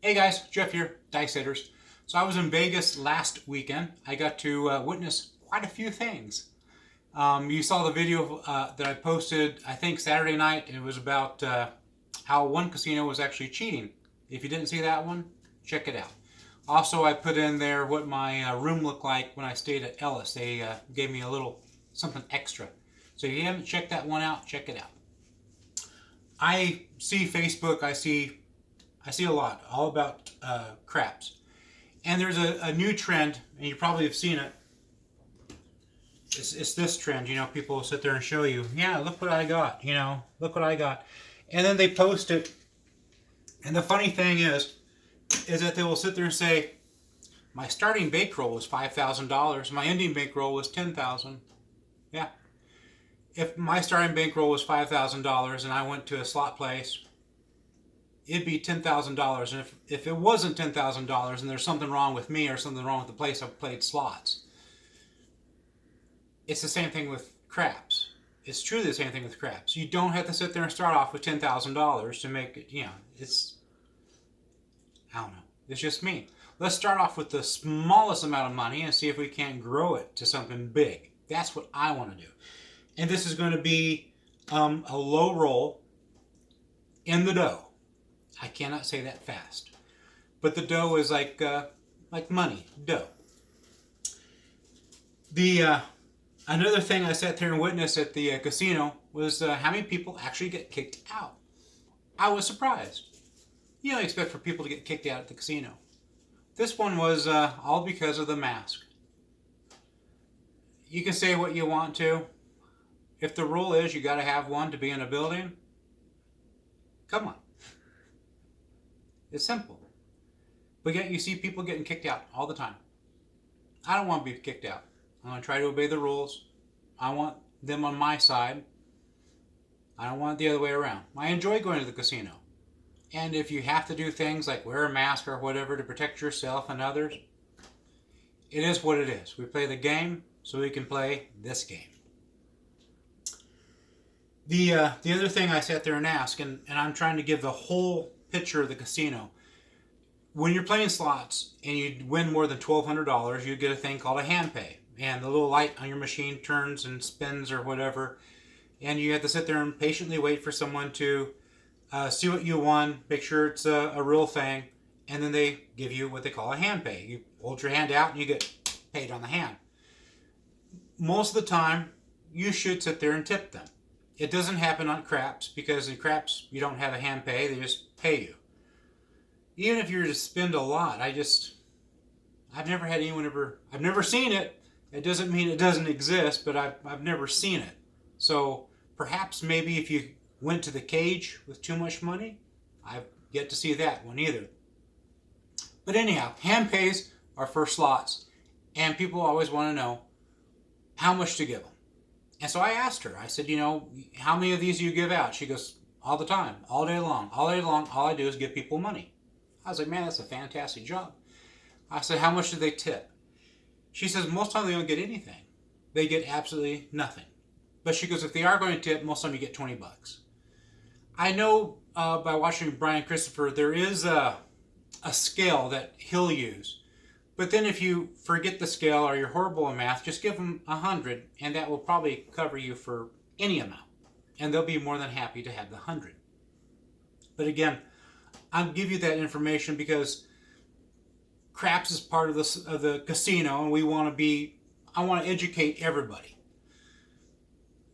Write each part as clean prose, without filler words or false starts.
Hey guys, Jeff here, Dice Hitters. So I was in Vegas last weekend. I got to witness quite a few things. You saw the video that I posted, I think Saturday night. It was about how one casino was actually cheating. If you didn't see that one, check it out. Also, I put in there what my room looked like when I stayed at Ellis. They gave me a little something extra. So if you haven't checked that one out, check it out. I see Facebook. I see a lot all about craps. And there's a new trend, and you probably have seen it. It's this trend, people will sit there and show you, yeah, look what I got, look what I got. And then they post it. And the funny thing is that they will sit there and say, my starting bankroll was $5,000. My ending bankroll was $10,000. Yeah. If my starting bankroll was $5,000 and I went to a slot place, it'd be $10,000. And if it wasn't $10,000 and there's something wrong with me or something wrong with the place I've played slots, it's the same thing with craps. It's truly the same thing with craps. You don't have to sit there and start off with $10,000 to make it, I don't know. It's just me. Let's start off with the smallest amount of money and see if we can't grow it to something big. That's what I want to do. And this is going to be a low roll in the dough. I cannot say that fast. But the dough is like money, dough. Another thing I sat there and witnessed at the casino was how many people actually get kicked out. I was surprised. You don't expect for people to get kicked out at the casino. This one was all because of the mask. You can say what you want to. If the rule is you got to have one to be in a building, come on. It's simple. But yet you see people getting kicked out all the time. I don't want to be kicked out. I want to try to obey the rules. I want them on my side. I don't want it the other way around. I enjoy going to the casino. And if you have to do things like wear a mask or whatever to protect yourself and others, it is what it is. We play the game so we can play this game. The other thing I sat there and asked, and I'm trying to give the whole picture of the casino. When you're playing slots and you win more than $1,200, you get a thing called a hand pay. And the little light on your machine turns and spins or whatever. And you have to sit there and patiently wait for someone to see what you won, make sure it's a real thing. And then they give you what they call a hand pay. You hold your hand out and you get paid on the hand. Most of the time, you should sit there and tip them. It doesn't happen on craps because in craps you don't have a hand pay, they just pay you. Even if you're to spend a lot, I've never had anyone I've never seen it. It doesn't mean it doesn't exist, but I've never seen it. So perhaps maybe if you went to the cage with too much money, I've yet to see that one either. But anyhow, hand pays are for slots, and people always want to know how much to give them. And so I asked her, I said, how many of these do you give out? She goes, all the time, all day long. All day long, all I do is give people money. I was like, man, that's a fantastic job. I said, how much do they tip? She says, most of the time they don't get anything. They get absolutely nothing. But she goes, if they are going to tip, most of the time you get $20. I know by watching Brian Christopher, there is a scale that he'll use. But then if you forget the scale or you're horrible in math, just give them 100 and that will probably cover you for any amount. And they'll be more than happy to have the 100. But again, I'll give you that information because craps is part of the casino, and I want to educate everybody.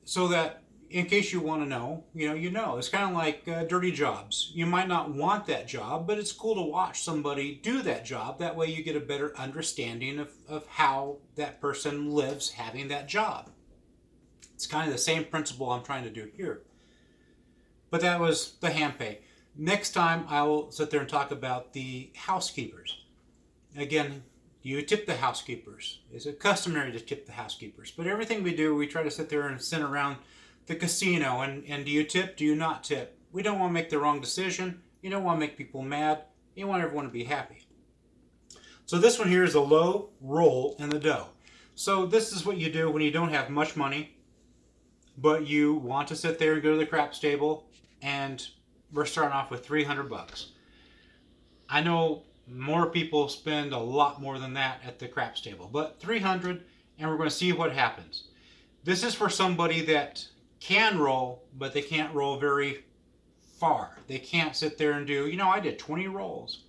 So that in case you want to know, you know. It's kind of like dirty jobs. You might not want that job, but it's cool to watch somebody do that job. That way you get a better understanding of how that person lives having that job. It's kind of the same principle I'm trying to do here. But that was the hand pay. Next time I will sit there and talk about the housekeepers. Again, you tip the housekeepers. Is it customary to tip the housekeepers? But everything we do, we try to sit there and center around the casino. And do you tip? Do you not tip? We don't want to make the wrong decision. You don't want to make people mad. You want everyone to be happy. So this one here is a low roll in the dough. So this is what you do when you don't have much money, but you want to sit there and go to the craps table, and we're starting off with $300. I know more people spend a lot more than that at the craps table, but 300, and we're going to see what happens. This is for somebody that can roll, but they can't roll very far. They can't sit there and do, I did 20 rolls.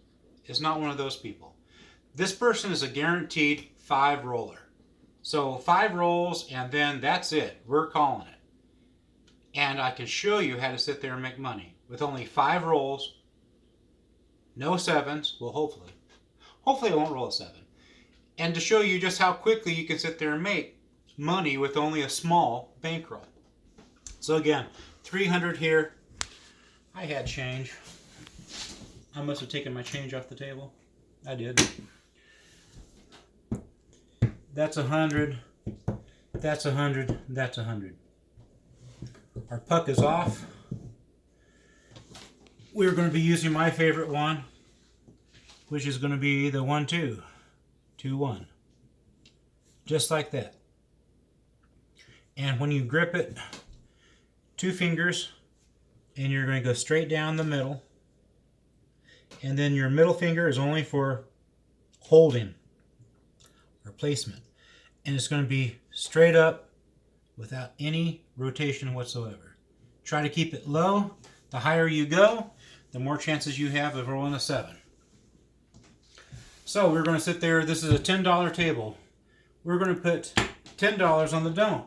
It's not one of those people. This person is a guaranteed 5 roller. So 5 rolls, and then that's it. We're calling it. And I can show you how to sit there and make money with only 5 rolls, no 7s. Well, hopefully. Hopefully I won't roll a 7. And to show you just how quickly you can sit there and make money with only a small bankroll. So again, 300 here. I had change. I must have taken my change off the table. I did. That's 100. That's 100. That's 100. Our puck is off. We're going to be using my favorite one, which is going to be the 1-2. 2-1. Just like that. And when you grip it, 2 fingers, and you're going to go straight down the middle. And then your middle finger is only for holding or placement. And it's going to be straight up without any rotation whatsoever. Try to keep it low. The higher you go, the more chances you have of rolling a 7. So we're going to sit there. This is a $10 table. We're going to put $10 on the don't.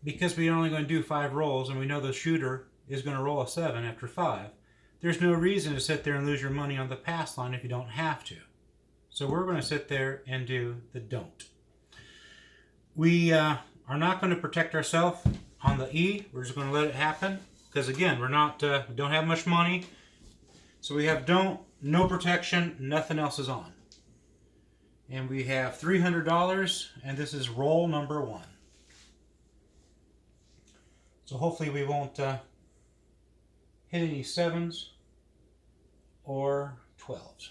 Because we're only going to do 5 rolls, and we know the shooter is going to roll a 7 after 5, there's no reason to sit there and lose your money on the pass line if you don't have to. So we're going to sit there and do the don't. We are not going to protect ourselves on the E. We're just going to let it happen. Because again, we don't have much money. So we have don't, no protection, nothing else is on. And we have $300, and this is roll number 1. So hopefully we won't hit any 7s or 12s.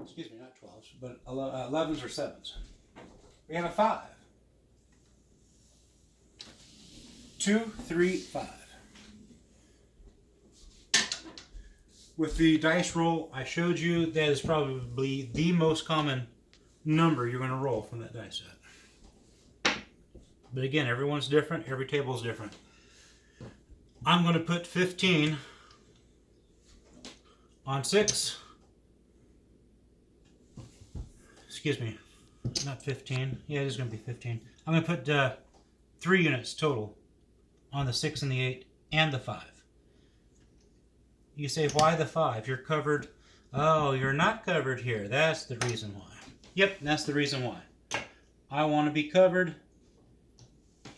Excuse me, not 12s, but 11s or 7s. We have a 5. 2, 3, 5. With the dice roll I showed you, that is probably the most common number you're going to roll from that dice set. But again, everyone's different. Every table is different. I'm going to put 15 on 6. Excuse me, not 15. Yeah, it is going to be 15. I'm going to put 3 units total on the 6 and the 8 and the 5. You say, why the 5? You're covered. Oh, you're not covered here. That's the reason why. Yep, that's the reason why. I want to be covered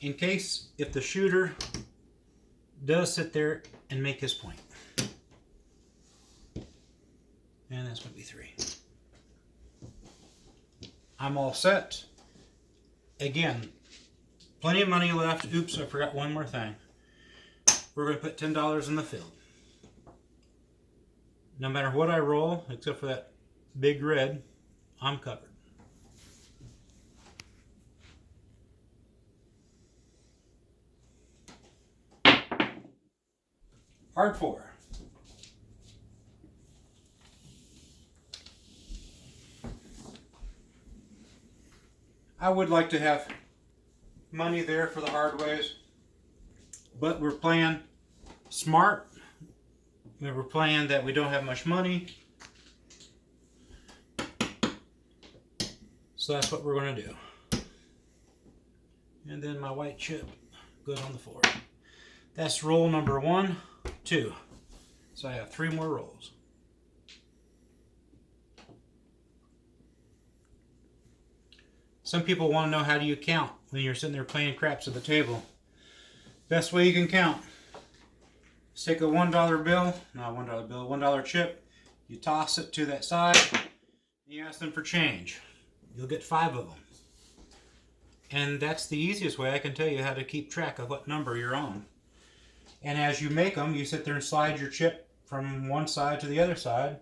in case if the shooter does sit there and make his point. And that's going to be 3. I'm all set. Again, plenty of money left. Oops, I forgot one more thing. We're going to put $10 in the field. No matter what I roll, except for that big red, I'm covered. Hard 4. I would like to have money there for the hard ways, but we're playing smart. We're playing that we don't have much money. So that's what we're going to do. And then my white chip goes on the 4. That's roll number 1, 2. So I have 3 more rolls. Some people want to know, how do you count when you're sitting there playing craps at the table? Best way you can count. Take a $1 bill, not a $1 bill, $1 chip. You toss it to that side, and you ask them for change. You'll get 5 of them. And that's the easiest way I can tell you how to keep track of what number you're on. And as you make them, you sit there and slide your chip from one side to the other side.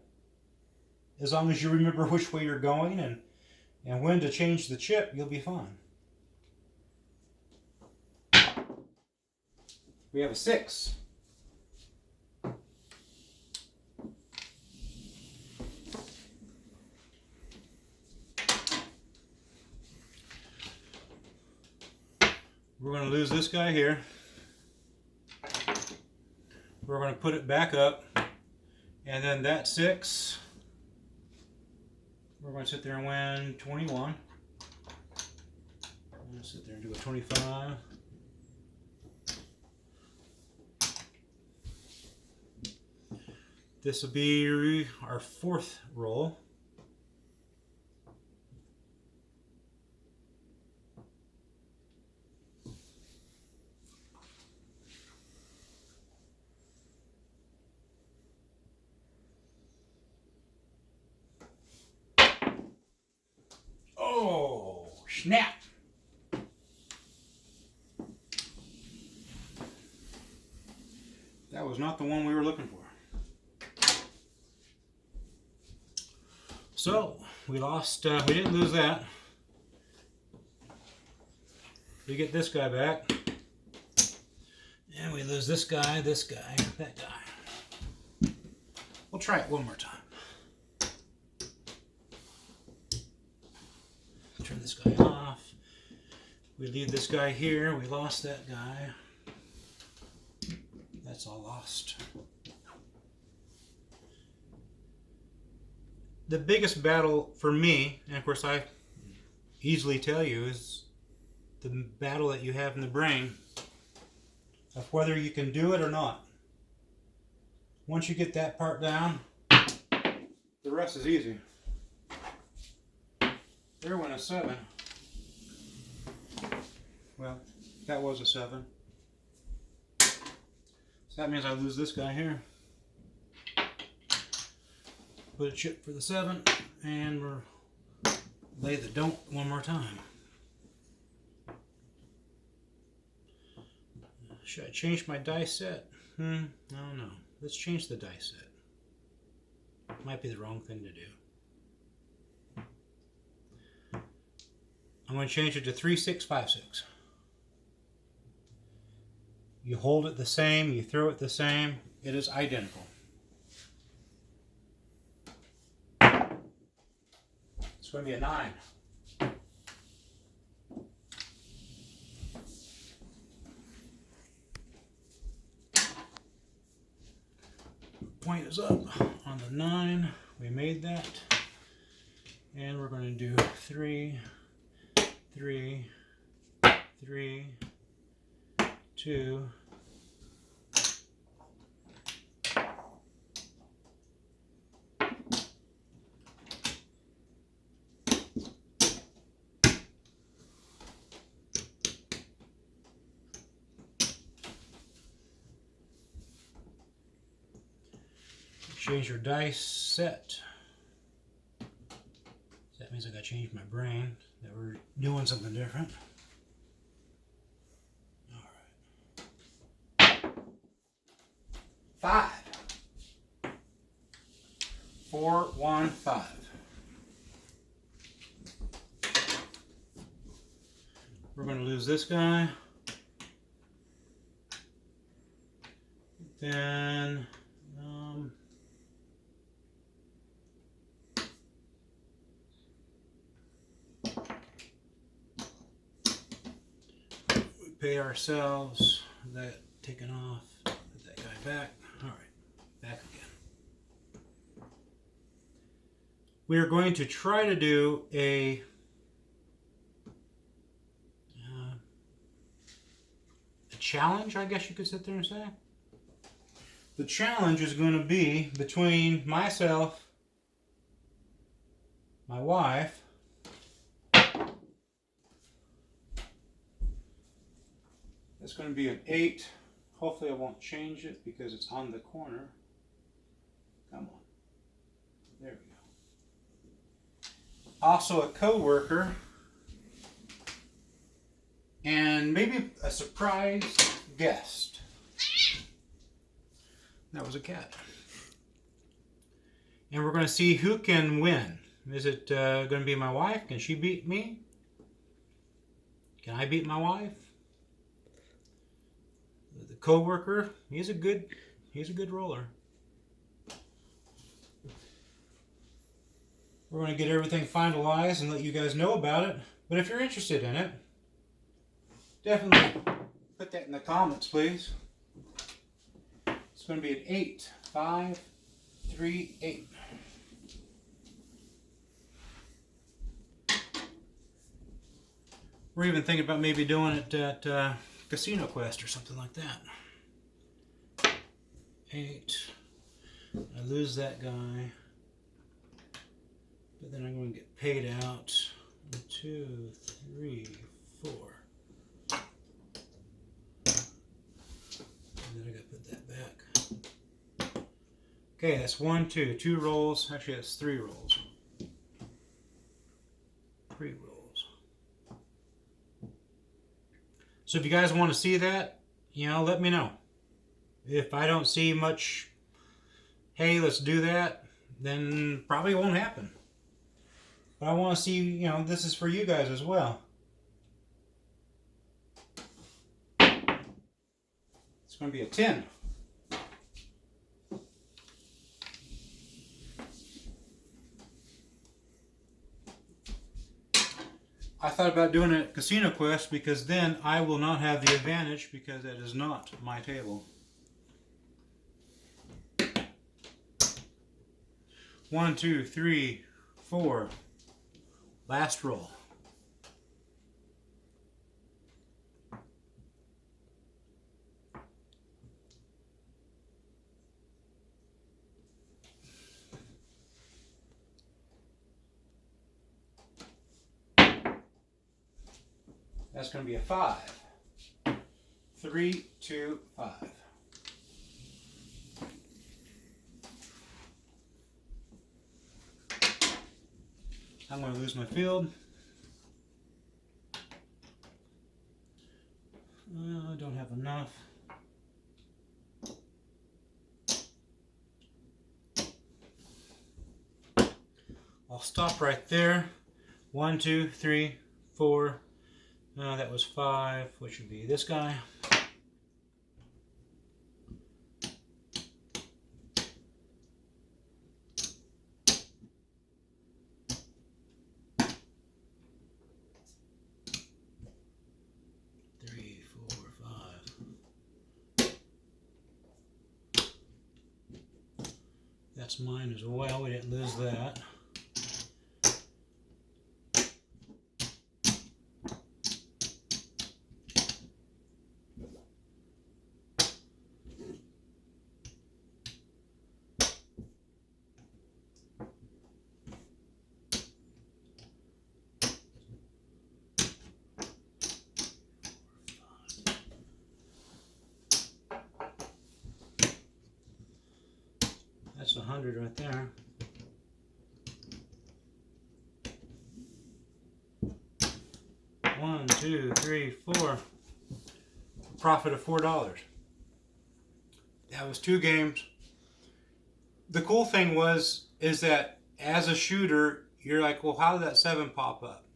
As long as you remember which way you're going and when to change the chip, you'll be fine. We have a 6. We're going to lose this guy here. We're going to put it back up. And then that 6, we're going to sit there and win 21. I'm going to sit there and do a 25. This will be our 4th roll. Oh, snap! That was not the one we were looking for. So, we lost, we didn't lose that. We get this guy back. And we lose this guy, that guy. We'll try it one more time. Turn this guy off. We leave this guy here. We lost that guy. That's all lost. The biggest battle for me, and of course I easily tell you, is the battle that you have in the brain of whether you can do it or not. Once you get that part down, the rest is easy. There went a 7. Well, that was a 7. So that means I lose this guy here. Put a chip for the 7, and we'll lay the don't one more time. Should I change my dice set? I don't know. Let's change the dice set. Might be the wrong thing to do. I'm going to change it to 3, 6, 5, 6. You hold it the same, you throw it the same, it is identical. It's going to be a 9. Point is up on the 9. We made that. And we're going to do 3, 3, 3, 2, change your dice set. That means I got to change my brain, that we're doing something different. All right. 5. 4, 1, 5. We're going to lose this guy. Then we pay ourselves that taken off. Put that guy back. All right, back again. We are going to try to do a challenge, I guess you could sit there and say. The challenge is going to be between myself, my wife, it's going to be an 8. Hopefully I won't change it because it's on the corner. Come on. There we go. Also a co-worker. And maybe a surprise guest. That was a cat. And we're going to see who can win. Is it going to be my wife? Can she beat me? Can I beat my wife? The co-worker, he's a good roller. We're going to get everything finalized and let you guys know about it. But if you're interested in it, Definitely put that in the comments, please. It's going to be an 8, 5, 3, 8. We're even thinking about maybe doing it at Casino Quest or something like that. 8. I lose that guy. But then I'm going to get paid out. 1, 2, 3, 4. And then I got to put that back. Okay, that's 1, 2. 2 rolls. Actually, that's 3 rolls. 3 rolls. So if you guys want to see that, let me know. If I don't see much, hey, let's do that, then probably won't happen. But I want to see, this is for you guys as well. It's going to be a 10. I thought about doing it at Casino Quest because then I will not have the advantage because that is not my table. 1, 2, 3, 4. Last roll. That's going to be a 5. 3, 2, 5. I'm going to lose my field. I don't have enough. I'll stop right there. 1, 2, 3, 4. That was 5, which would be this guy. That's mine as well. We didn't lose that. That's 100 right there. One, two, three, 4. Profit of $4. That was 2 games. The cool thing is that as a shooter, you're like, well, how did that 7 pop up?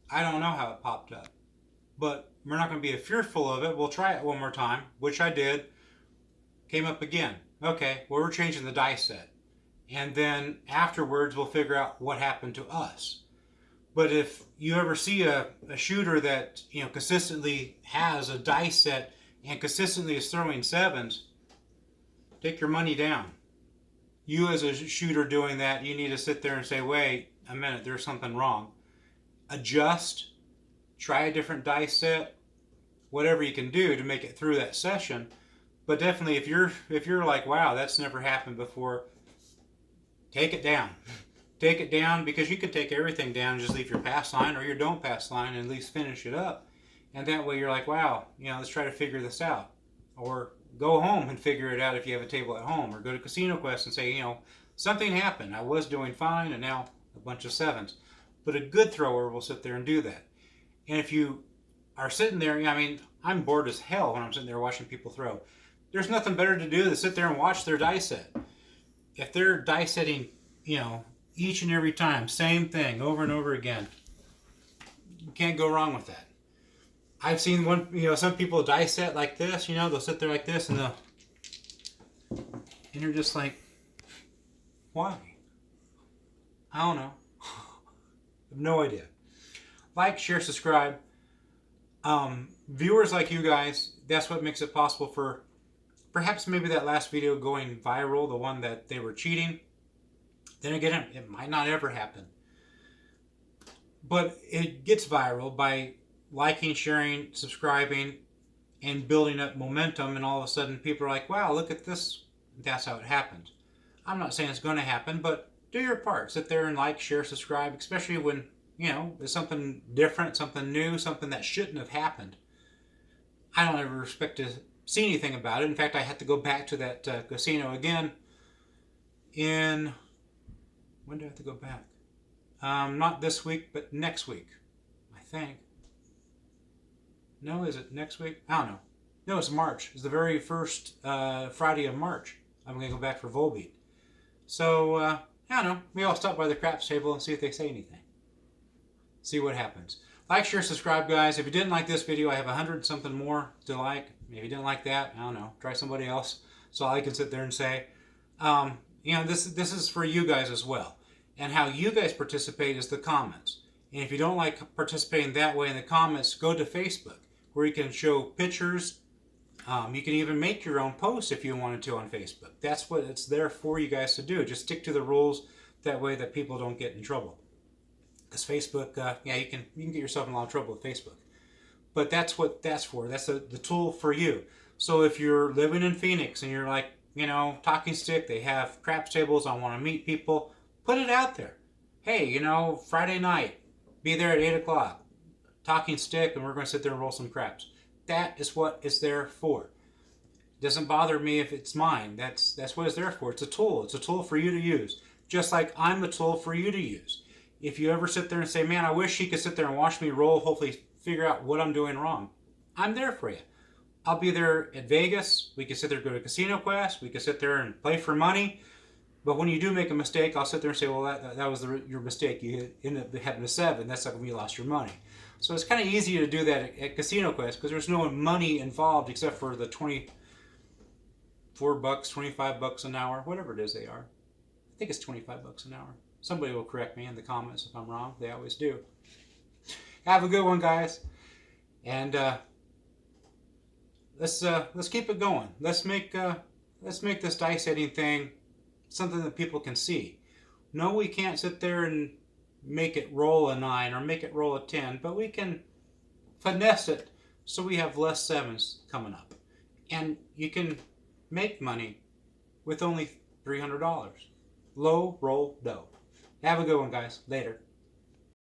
I don't know how it popped up, but we're not going to be fearful of it. We'll try it one more time, which I did. Came up again. Okay, well, we're changing the dice set. And then afterwards, we'll figure out what happened to us. But if you ever see a shooter that consistently has a dice set and consistently is throwing 7s, take your money down. You as a shooter doing that, you need to sit there and say, wait a minute, there's something wrong. Adjust, try a different dice set, whatever you can do to make it through that session. But definitely if you're like, wow, that's never happened before, take it down. Take it down, because you can take everything down and just leave your pass line or your don't pass line and at least finish it up. And that way you're like, wow, let's try to figure this out. Or go home and figure it out if you have a table at home. Or go to Casino Quest and say, something happened. I was doing fine and now a bunch of 7s. But a good thrower will sit there and do that. And if you are sitting there, I'm bored as hell when I'm sitting there watching people throw. There's nothing better to do than sit there and watch their dice set. If they're dice setting, each and every time, same thing over and over again, you can't go wrong with that. I've seen some people dice set like this, they'll sit there like this and you're just like, why? I don't know. I have no idea. Like, share, subscribe. Viewers like you guys, that's what makes it possible for perhaps maybe that last video going viral, the one that they were cheating. Then again, it might not ever happen. But it gets viral by liking, sharing, subscribing, and building up momentum, and all of a sudden people are like, wow, look at this. That's how it happens. I'm not saying it's going to happen, but do your part. Sit there and like, share, subscribe, especially when, it's something different, something new, something that shouldn't have happened. I don't ever expect to see anything about it. In fact, I had to go back to that casino again when do I have to go back? Not this week, but next week, I think. No, is it next week? I don't know. No, it's March. It's the very first Friday of March. I'm going to go back for Volbeat. So, I don't know. Maybe I'll stop by the craps table and see if they say anything. See what happens. Like, share, subscribe, guys. If you didn't like this video, I have 100 something more to like. Maybe you didn't like that. I don't know. Try somebody else. So I can sit there and say, this is for you guys as well. And how you guys participate is the comments. And if you don't like participating that way in the comments, go to Facebook, where you can show pictures. You can even make your own posts if you wanted to on Facebook. That's what it's there for you guys to do. Just stick to the rules. That way that people don't get in trouble. Because Facebook, you can get yourself in a lot of trouble with Facebook. But that's what that's for. That's the tool for you. So if you're living in Phoenix and you're like, Talking Stick, they have craps tables, I want to meet people, put it out there. Hey, Friday night, be there at 8 o'clock. Talking Stick, and we're going to sit there and roll some craps. That is what it's there for. It doesn't bother me if it's mine. That's what it's there for. It's a tool. It's a tool for you to use. Just like I'm a tool for you to use. If you ever sit there and say, man, I wish he could sit there and watch me roll, hopefully figure out what I'm doing wrong, I'm there for you. I'll be there at Vegas. We can sit there and go to Casino Quest. We can sit there and play for money. But when you do make a mistake, I'll sit there and say, well, that was your mistake. You ended up having a 7. That's not when you lost your money. So it's kind of easy to do that at Casino Quest because there's no money involved except for the $24, $25 an hour, whatever it is they are. I think it's $25 an hour. Somebody will correct me in the comments if I'm wrong. They always do. Have a good one, guys. And let's keep it going. Let's make this dice setting thing something that people can see. No, we can't sit there and make it roll a 9 or make it roll a 10, but we can finesse it so we have less 7s coming up. And you can make money with only $300. Low roll dough. Have a good one, guys. Later.